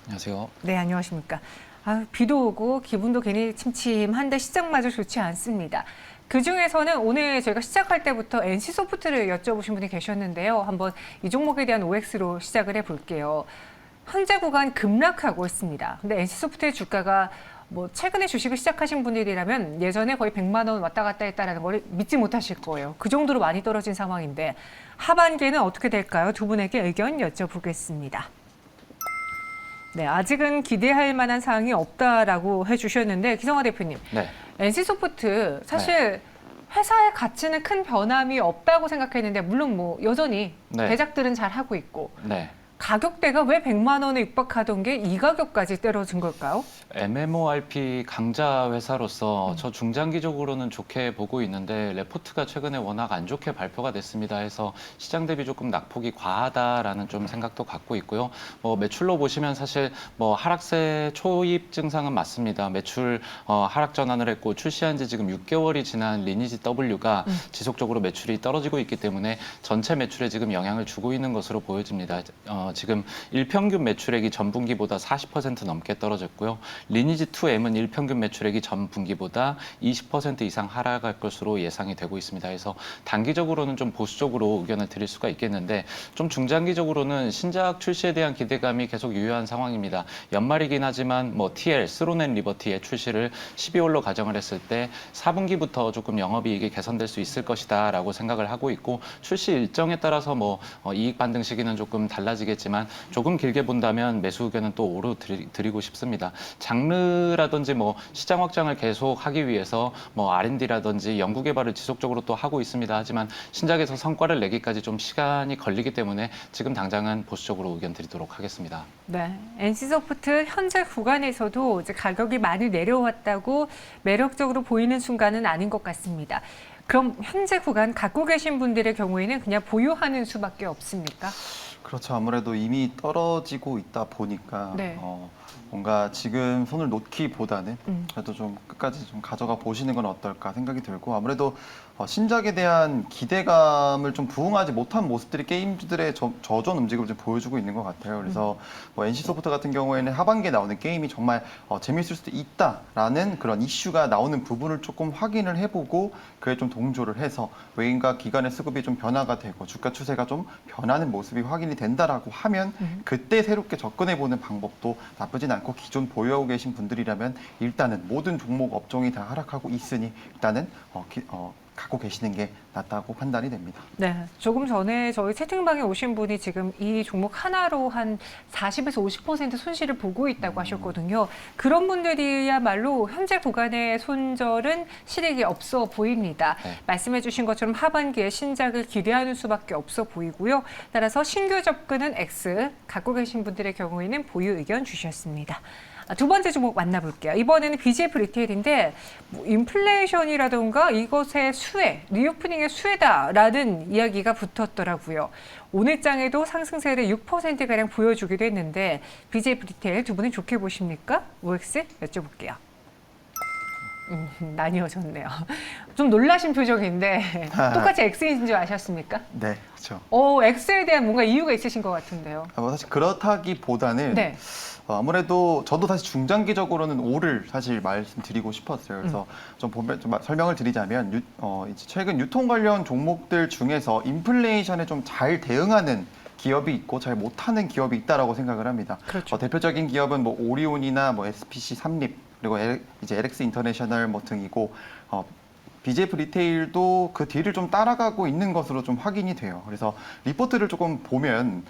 안녕하세요. 네, 안녕하십니까. 비도 오고 기분도 괜히 침침한데 시장마저 좋지 않습니다. 그중에서는 오늘 저희가 시작할 때부터 NC소프트를 여쭤보신 분이 계셨는데요. 한번 이 종목에 대한 OX로 시작을 해볼게요. 현재 구간 급락하고 있습니다. 근데 NC소프트의 주가가 최근에 주식을 시작하신 분들이라면 예전에 거의 100만 원 왔다 갔다 했다는 걸 믿지 못하실 거예요. 그 정도로 많이 떨어진 상황인데 하반기에는 어떻게 될까요? 두 분에게 의견 여쭤보겠습니다. 네, 아직은 기대할 만한 사항이 없다라고 해주셨는데 기성화 대표님, 네. NC소프트 사실 회사의 가치는 큰 변함이 없다고 생각했는데 물론 여전히 네. 대작들은 잘 하고 있고 네. 가격대가 왜 100만 원에 육박하던 게 이 가격까지 떨어진 걸까요? MMORP 강자 회사로서 저 중장기적으로는 좋게 보고 있는데 레포트가 최근에 워낙 안 좋게 발표가 됐습니다. 해서 시장 대비 조금 낙폭이 과하다라는 좀 생각도 갖고 있고요. 매출로 보시면 사실 하락세 초입 증상은 맞습니다. 매출 하락 전환을 했고 출시한 지 지금 6개월이 지난 리니지 W가 지속적으로 매출이 떨어지고 있기 때문에 전체 매출에 지금 영향을 주고 있는 것으로 보여집니다. 지금 일평균 매출액이 전분기보다 40% 넘게 떨어졌고요. 리니지2M은 일평균 매출액이 전분기보다 20% 이상 하락할 것으로 예상이 되고 있습니다. 그래서 단기적으로는 좀 보수적으로 의견을 드릴 수가 있겠는데 좀 중장기적으로는 신작 출시에 대한 기대감이 계속 유효한 상황입니다. 연말이긴 하지만 TL, 스로넨 리버티의 출시를 12월로 가정을 했을 때 4분기부터 조금 영업이익이 개선될 수 있을 것이다 라고 생각을 하고 있고 출시 일정에 따라서 이익 반등 시기는 조금 달라지겠지만 조금 길게 본다면 매수 의견은 또 오로 드리고 싶습니다. 장르라든지 시장 확장을 계속 하기 위해서 R&D라든지 연구 개발을 지속적으로 또 하고 있습니다. 하지만 신작에서 성과를 내기까지 좀 시간이 걸리기 때문에 지금 당장은 보수적으로 의견 드리도록 하겠습니다. 네, NC소프트 현재 구간에서도 이제 가격이 많이 내려왔다고 매력적으로 보이는 순간은 아닌 것 같습니다. 그럼 현재 구간 갖고 계신 분들의 경우에는 그냥 보유하는 수밖에 없습니까? 그렇죠. 아무래도 이미 떨어지고 있다 보니까 네. 뭔가 지금 손을 놓기보다는 그래도 좀 끝까지 좀 가져가 보시는 건 어떨까 생각이 들고 아무래도 신작에 대한 기대감을 좀 부응하지 못한 모습들이 게임주들의 저전 움직임을 좀 보여주고 있는 것 같아요. 그래서 NC소프트 같은 경우에는 하반기에 나오는 게임이 정말 재미있을 수도 있다라는 그런 이슈가 나오는 부분을 조금 확인을 해보고 그에 좀 동조를 해서 외인과 기관의 수급이 좀 변화가 되고 주가 추세가 좀 변하는 모습이 확인이 된다라고 하면 그때 새롭게 접근해보는 방법도 나쁘진 않고 기존 보유하고 계신 분들이라면 일단은 모든 종목 업종이 다 하락하고 있으니 일단은 갖고 계시는 게 낫다고 판단이 됩니다. 네, 조금 전에 저희 채팅방에 오신 분이 지금 이 종목 하나로 한 40에서 50% 손실을 보고 있다고 하셨거든요. 그런 분들이야말로 현재 구간의 손절은 실익이 없어 보입니다. 네. 말씀해 주신 것처럼 하반기에 신작을 기대하는 수밖에 없어 보이고요. 따라서 신규 접근은 X, 갖고 계신 분들의 경우에는 보유 의견 주셨습니다. 두 번째 종목 만나볼게요. 이번에는 BGF 리테일인데 인플레이션이라든가 이것의 수혜, 리오프닝의 수혜다라는 이야기가 붙었더라고요. 오늘 장에도 상승세를 6%가량 보여주기도 했는데 BGF 리테일 두 분은 좋게 보십니까? OX 여쭤볼게요. 나뉘어졌네요. 좀 놀라신 표정인데 똑같이 X인 줄 아셨습니까? 네, 그렇죠. X에 대한 뭔가 이유가 있으신 것 같은데요. 사실 그렇다기보다는 네. 아무래도 저도 사실 중장기적으로는 O를 사실 말씀드리고 싶었어요. 그래서 좀 설명을 드리자면 이제 최근 유통 관련 종목들 중에서 인플레이션에 좀 잘 대응하는 기업이 있고 잘 못하는 기업이 있다라고 생각을 합니다. 그렇죠. 대표적인 기업은 오리온이나 SPC 삼립 그리고 이제 LX 인터내셔널 등이고 BGF 리테일도 그 뒤를 좀 따라가고 있는 것으로 좀 확인이 돼요. 그래서 리포트를 조금 보면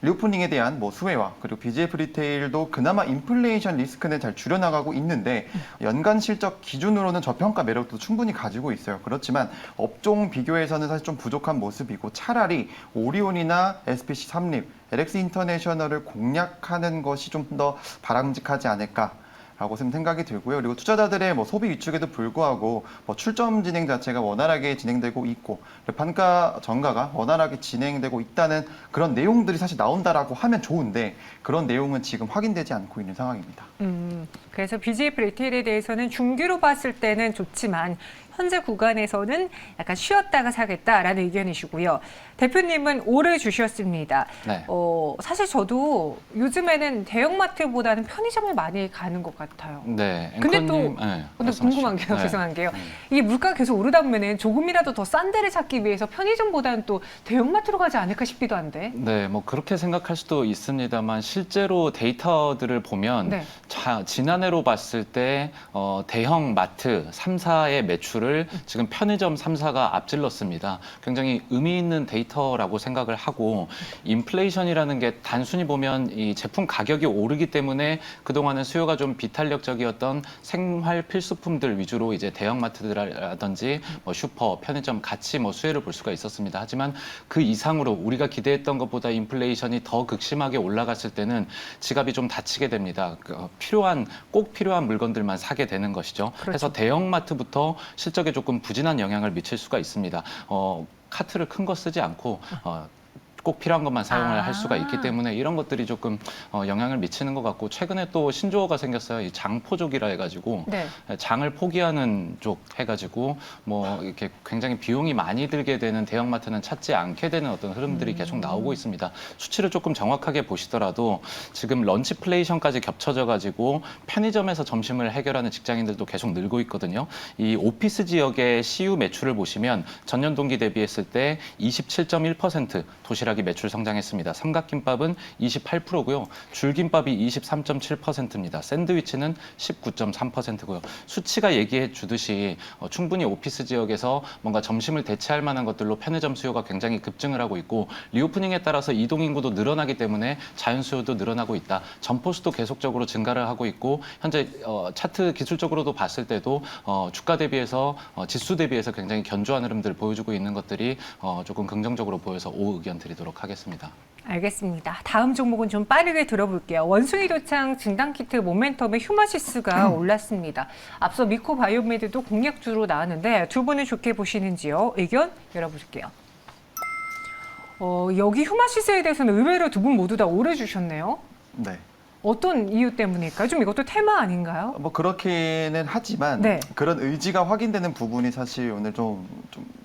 리오프닝에 대한 수혜와 그리고 BGF 리테일도 그나마 인플레이션 리스크는 잘 줄여나가고 있는데 연간 실적 기준으로는 저평가 매력도 충분히 가지고 있어요. 그렇지만 업종 비교에서는 사실 좀 부족한 모습이고 차라리 오리온이나 SPC 삼립, LX 인터내셔널을 공략하는 것이 좀 더 바람직하지 않을까. 라고 생각이 들고요. 그리고 투자자들의 소비 위축에도 불구하고 출점 진행 자체가 원활하게 진행되고 있고 판가 전가가 원활하게 진행되고 있다는 그런 내용들이 사실 나온다라고 하면 좋은데 그런 내용은 지금 확인되지 않고 있는 상황입니다. 그래서 BGF 리테일에 대해서는 중기로 봤을 때는 좋지만 현재 구간에서는 약간 쉬었다가 사겠다라는 의견이시고요. 대표님은 5를 주셨습니다. 네. 사실 저도 요즘에는 대형마트보다는 편의점을 많이 가는 것 같아요. 네. 근데 앵커님, 또 네, 근데 궁금한 게요, 네. 죄송한 게요. 이게 물가가 계속 오르다 보면은 조금이라도 더 싼 데를 찾기 위해서 편의점보다는 또 대형마트로 가지 않을까 싶기도 한데. 네, 뭐 그렇게 생각할 수도 있습니다만 실제로 데이터들을 보면 네. 지난해로 봤을 때 대형 마트 3사의 매출을 지금 편의점 3사가 앞질렀습니다. 굉장히 의미 있는 데이터라고 생각을 하고 인플레이션이라는 게 단순히 보면 이 제품 가격이 오르기 때문에 그동안은 수요가 좀 비탄력적이었던 생활 필수품들 위주로 이제 대형 마트라든지 뭐 슈퍼, 편의점 같이 뭐 수혜를 볼 수가 있었습니다. 하지만 그 이상으로 우리가 기대했던 것보다 인플레이션이 더 극심하게 올라갔을 때는 지갑이 좀 다치게 됩니다. 꼭 필요한 물건들만 사게 되는 것이죠. 그렇죠. 그래서 대형마트부터 실적에 조금 부진한 영향을 미칠 수가 있습니다. 카트를 큰 거 쓰지 않고 꼭 필요한 것만 사용을 할 수가 있기 때문에 이런 것들이 조금 영향을 미치는 것 같고 최근에 또 신조어가 생겼어요. 이 장포족이라 해가지고 네. 장을 포기하는 족 해가지고 뭐 이렇게 굉장히 비용이 많이 들게 되는 대형마트는 찾지 않게 되는 어떤 흐름들이 계속 나오고 있습니다. 수치를 조금 정확하게 보시더라도 지금 런치플레이션까지 겹쳐져가지고 편의점에서 점심을 해결하는 직장인들도 계속 늘고 있거든요. 이 오피스 지역의 CU 매출을 보시면 전년 동기 대비했을 때 27.1% 도시락이 매출 성장했습니다. 삼각김밥은 28%고요. 줄김밥이 23.7%입니다. 샌드위치는 19.3%고요. 수치가 얘기해 주듯이 충분히 오피스 지역에서 뭔가 점심을 대체할 만한 것들로 편의점 수요가 굉장히 급증을 하고 있고 리오프닝에 따라서 이동 인구도 늘어나기 때문에 자연 수요도 늘어나고 있다. 점포수도 계속적으로 증가를 하고 있고 현재 차트 기술적으로도 봤을 때도 주가 대비해서 지수 대비해서 굉장히 견조한 흐름들을 보여주고 있는 것들이 조금 긍정적으로 보여서 5 의견 드리도록 하겠습니다. 알겠습니다. 다음 종목은 좀 빠르게 들어볼게요. 원숭이 도창 진단키트 모멘텀의 휴마시스가 올랐습니다. 앞서 미코바이오메드도 공약주로 나왔는데 두 분은 좋게 보시는지요? 의견 열어볼게요. 여기 휴마시스에 대해서는 의외로 두 분 모두 다 오래 주셨네요. 네. 어떤 이유 때문일까요? 좀 이것도 테마 아닌가요? 뭐 그렇기는 하지만 네. 그런 의지가 확인되는 부분이 사실 오늘 좀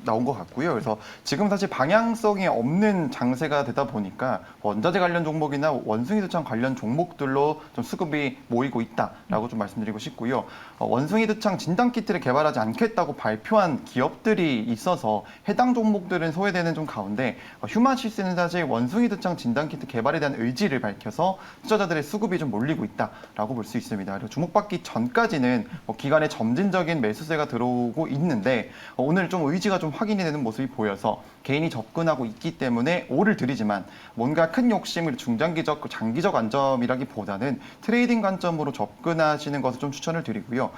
나온 것 같고요. 그래서 지금 사실 방향성이 없는 장세가 되다 보니까 원자재 관련 종목이나 원숭이 도창 관련 종목들로 좀 수급이 모이고 있다라고 좀 말씀드리고 싶고요. 원숭이 도창 진단 키트를 개발하지 않겠다고 발표한 기업들이 있어서 해당 종목들은 소외되는 좀 가운데 휴마시스는 사실 원숭이 도창 진단 키트 개발에 대한 의지를 밝혀서 투자자들의 수급이 좀 몰리고 있다라고 볼 수 있습니다. 그리고 주목받기 전까지는 기간에 점진적인 매수세가 들어오고 있는데 오늘 좀 의지가 좀 확인이 되는 모습이 보여서 개인이 접근하고 있기 때문에 5를 드리지만 뭔가 큰 욕심을 중장기적, 장기적 관점이라기보다는 트레이딩 관점으로 접근하시는 것을 좀 추천을 드리고요.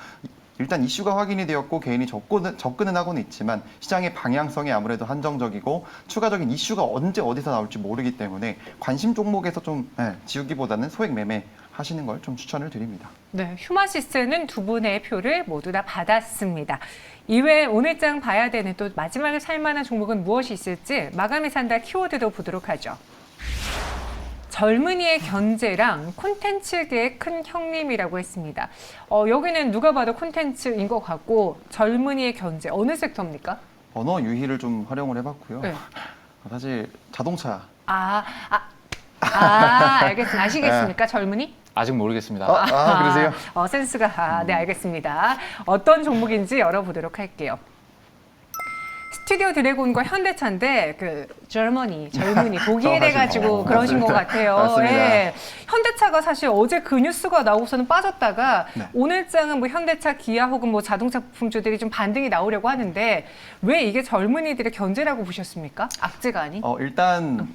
일단 이슈가 확인이 되었고 개인이 접근은 하고는 있지만 시장의 방향성이 아무래도 한정적이고 추가적인 이슈가 언제 어디서 나올지 모르기 때문에 관심 종목에서 좀 지우기보다는 소액 매매 하시는 걸 좀 추천을 드립니다. 네, 휴마시스는 두 분의 표를 모두 다 받았습니다. 이외에 오늘장 봐야 되는 또 마지막에 살만한 종목은 무엇이 있을지 마감에 산다 키워드도 보도록 하죠. 젊은이의 견제랑 콘텐츠계의 큰 형님이라고 했습니다. 여기는 누가 봐도 콘텐츠인 것 같고 젊은이의 견제, 어느 섹터입니까? 언어 유희를 좀 활용을 해봤고요. 네. 사실 자동차. 알겠습니다. 아시겠습니까, 젊은이? 아직 모르겠습니다. 그러세요? 센스가, 네, 알겠습니다. 어떤 종목인지 열어보도록 할게요. 스튜디오 드래곤과 현대차인데 젊은이 독일에 가지고 그러신 것 같아요. 맞습니다. 예. 현대차가 사실 어제 그 뉴스가 나오고서는 빠졌다가 네. 오늘장은 뭐 현대차, 기아 혹은 뭐 자동차 부품주들이 좀 반등이 나오려고 하는데 왜 이게 젊은이들의 견제라고 보셨습니까? 악재가 아닌? 일단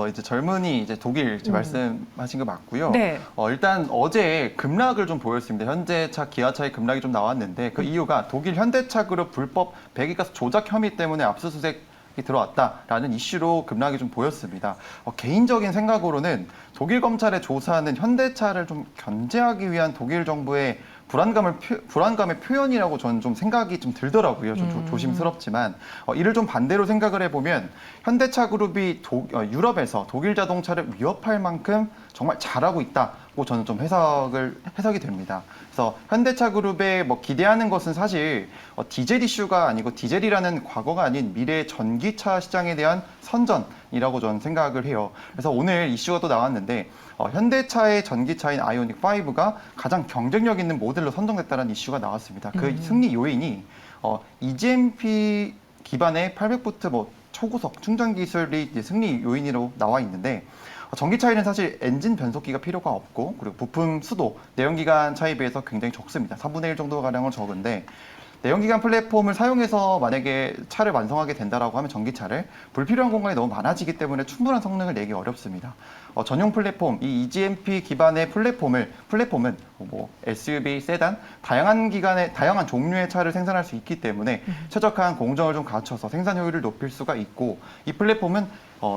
이제 젊은이 이제 독일 말씀하신 거 맞고요. 네. 일단 어제 급락을 좀 보였습니다. 현대차, 기아차의 급락이 좀 나왔는데 그 이유가 독일 현대차 그룹 불법 배기가스 조작 혐의 때문에 압수수색이 들어왔다라는 이슈로 급락이 좀 보였습니다. 개인적인 생각으로는 독일 검찰의 조사는 현대차를 좀 견제하기 위한 독일 정부의 불안감의 표현이라고 저는 좀 생각이 좀 들더라고요. 좀 조심스럽지만 이를 좀 반대로 생각을 해보면 현대차 그룹이 유럽에서 독일 자동차를 위협할 만큼 정말 잘하고 있다. 저는 좀 해석이 됩니다. 그래서 현대차 그룹에 뭐 기대하는 것은 사실 디젤 이슈가 아니고 디젤이라는 과거가 아닌 미래 전기차 시장에 대한 선전이라고 저는 생각을 해요. 그래서 오늘 이슈가 또 나왔는데 현대차의 전기차인 아이오닉 5가 가장 경쟁력 있는 모델로 선정됐다는 이슈가 나왔습니다. 그 승리 요인이 EGMP 기반의 800V 뭐 초고속 충전 기술이 이제 승리 요인으로 나와 있는데 전기차에는 사실 엔진 변속기가 필요가 없고 그리고 부품 수도 내연기관 차에 비해서 굉장히 적습니다. 3분의 1 정도 가량은 적은데 내연기관 플랫폼을 사용해서 만약에 차를 완성하게 된다라고 하면 전기차를 불필요한 공간이 너무 많아지기 때문에 충분한 성능을 내기 어렵습니다. 전용 플랫폼, 이 EGMP 기반의 플랫폼은 뭐 SUV, 세단, 다양한 종류의 차를 생산할 수 있기 때문에 최적한 공정을 좀 갖춰서 생산 효율을 높일 수가 있고 이 플랫폼은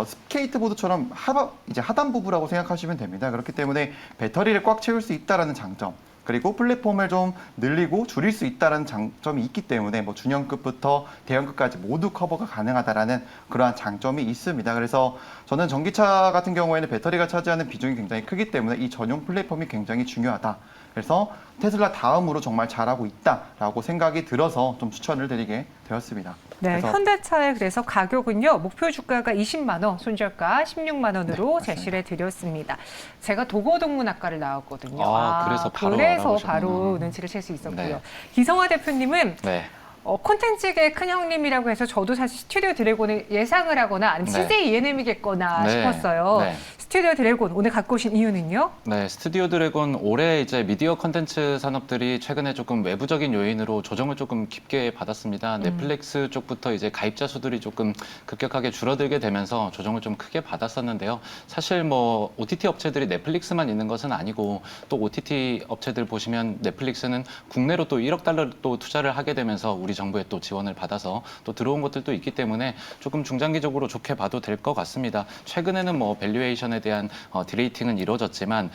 스케이트보드처럼 하단부부라고 생각하시면 됩니다. 그렇기 때문에 배터리를 꽉 채울 수 있다는 장점, 그리고 플랫폼을 좀 늘리고 줄일 수 있다는 장점이 있기 때문에 뭐 중형급부터 대형급까지 모두 커버가 가능하다라는 그러한 장점이 있습니다. 그래서 저는 전기차 같은 경우에는 배터리가 차지하는 비중이 굉장히 크기 때문에 이 전용 플랫폼이 굉장히 중요하다. 그래서 테슬라 다음으로 정말 잘하고 있다라고 생각이 들어서 좀 추천을 드리게 되었습니다. 네, 현대차의 그래서 가격은요. 목표 주가가 20만 원, 손절가 16만 원으로 네, 제시를 드렸습니다. 제가 도고동문학과를 나왔거든요. 그래서 바로 바로 눈치를 챌 수 있었고요. 네. 기성화 대표님은 네. 콘텐츠계 큰 형님이라고 해서 저도 사실 스튜디오 드래곤을 예상을 하거나 아니면 네. CJ ENM이겠거나 네. 싶었어요. 네. 스튜디오 드래곤 오늘 갖고 오신 이유는요? 네, 스튜디오 드래곤 올해 이제 미디어 컨텐츠 산업들이 최근에 조금 외부적인 요인으로 조정을 조금 깊게 받았습니다. 넷플릭스 쪽부터 이제 가입자 수들이 조금 급격하게 줄어들게 되면서 조정을 좀 크게 받았었는데요. 사실 뭐 OTT 업체들이 넷플릭스만 있는 것은 아니고 또 OTT 업체들 보시면 넷플릭스는 국내로 또 1억 달러 또 투자를 하게 되면서 우리 정부의 또 지원을 받아서 또 들어온 것들도 있기 때문에 조금 중장기적으로 좋게 봐도 될 것 같습니다. 최근에는 뭐 밸류에이션에 대한 디레이팅은 이루어졌지만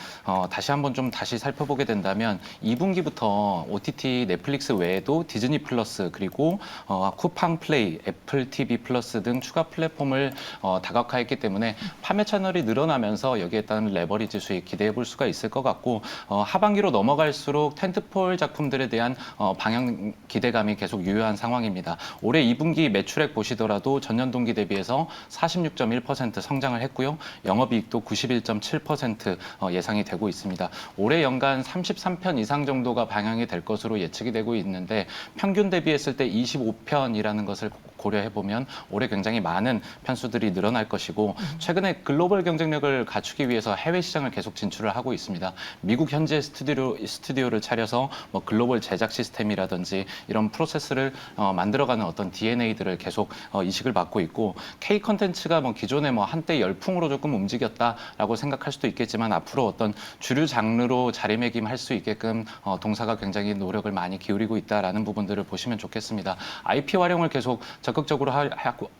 다시 한번 좀 다시 살펴보게 된다면 2분기부터 OTT 넷플릭스 외에도 디즈니 플러스 그리고 쿠팡 플레이, 애플 TV 플러스 등 추가 플랫폼을 다각화했기 때문에 판매 채널이 늘어나면서 여기에 따른 레버리지 수익 기대해 볼 수가 있을 것 같고 하반기로 넘어갈수록 텐트폴 작품들에 대한 방향 기대감이 계속 유효한 상황입니다. 올해 2분기 매출액 보시더라도 전년 동기 대비해서 46.1% 성장을 했고요. 영업이익도 91.7% 예상이 되고 있습니다. 올해 연간 33편 이상 정도가 방영이 될 것으로 예측이 되고 있는데 평균 대비했을 때 25편이라는 것을 고려해보면 올해 굉장히 많은 편수들이 늘어날 것이고 최근에 글로벌 경쟁력을 갖추기 위해서 해외 시장을 계속 진출을 하고 있습니다. 미국 현재 스튜디오를 차려서 뭐 글로벌 제작 시스템이라든지 이런 프로세스를 만들어가는 어떤 DNA들을 계속 이식을 받고 있고 K 컨텐츠가 뭐 기존에 뭐 한때 열풍으로 조금 움직였다라고 생각할 수도 있겠지만 앞으로 어떤 주류 장르로 자리매김할 수 있게끔 동사가 굉장히 노력을 많이 기울이고 있다라는 부분들을 보시면 좋겠습니다. IP 활용을 계속 적극적으로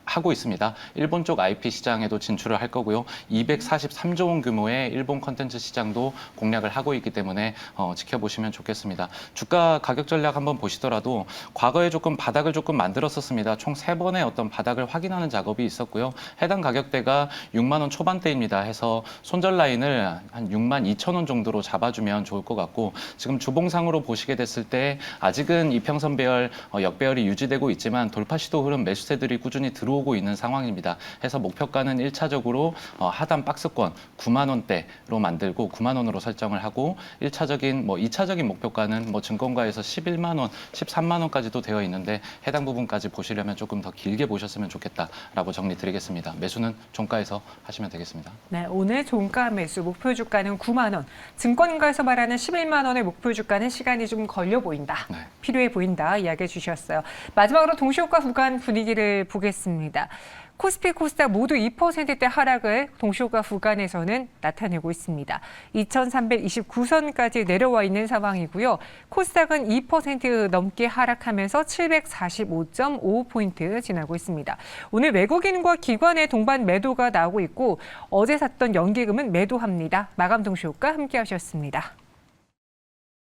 하고 있습니다. 일본 쪽 IP 시장에도 진출을 할 거고요. 243조 원 규모의 일본 컨텐츠 시장도 공략을 하고 있기 때문에 지켜보시면 좋겠습니다. 주가 가격 전략 한번 보시더라도 과거에 조금 바닥을 조금 만들었었습니다. 총 3번의 어떤 바닥을 확인하는 작업이 있었고요. 해당 가격대가 6만 원 초반대입니다. 해서 손절 라인을 한 6만 2천 원 정도로 잡아주면 좋을 것 같고 지금 주봉상으로 보시게 됐을 때 아직은 이평선 배열, 역배열이 유지되고 있지만 돌파 시도 흐름 매수세들이 꾸준히 들어오고 있는 상황입니다. 해서 목표가는 1차적으로 하단 박스권 9만 원대로 만들고 9만 원으로 설정을 하고 2차적인 목표가는 뭐 증권가에서 11만 원, 13만 원까지도 되어 있는데 해당 부분까지 보시려면 조금 더 길게 보셨으면 좋겠다라고 정리 드리겠습니다. 매수는 종가에서 하시면 되겠습니다. 네, 오늘 종가 매수 목표 주가는 9만 원, 증권가에서 말하는 11만 원의 목표 주가는 시간이 좀 걸려 보인다, 네. 필요해 보인다 이야기해 주셨어요. 마지막으로 동시효과 구간 분위기를 보겠습니다. 코스피, 코스닥 모두 2%대 하락을 동시효과 구간에서는 나타내고 있습니다. 2329선까지 내려와 있는 상황이고요. 코스닥은 2% 넘게 하락하면서 745.5포인트 지나고 있습니다. 오늘 외국인과 기관의 동반 매도가 나오고 있고 어제 샀던 연기금은 매도합니다. 마감 동시효과 함께 하셨습니다.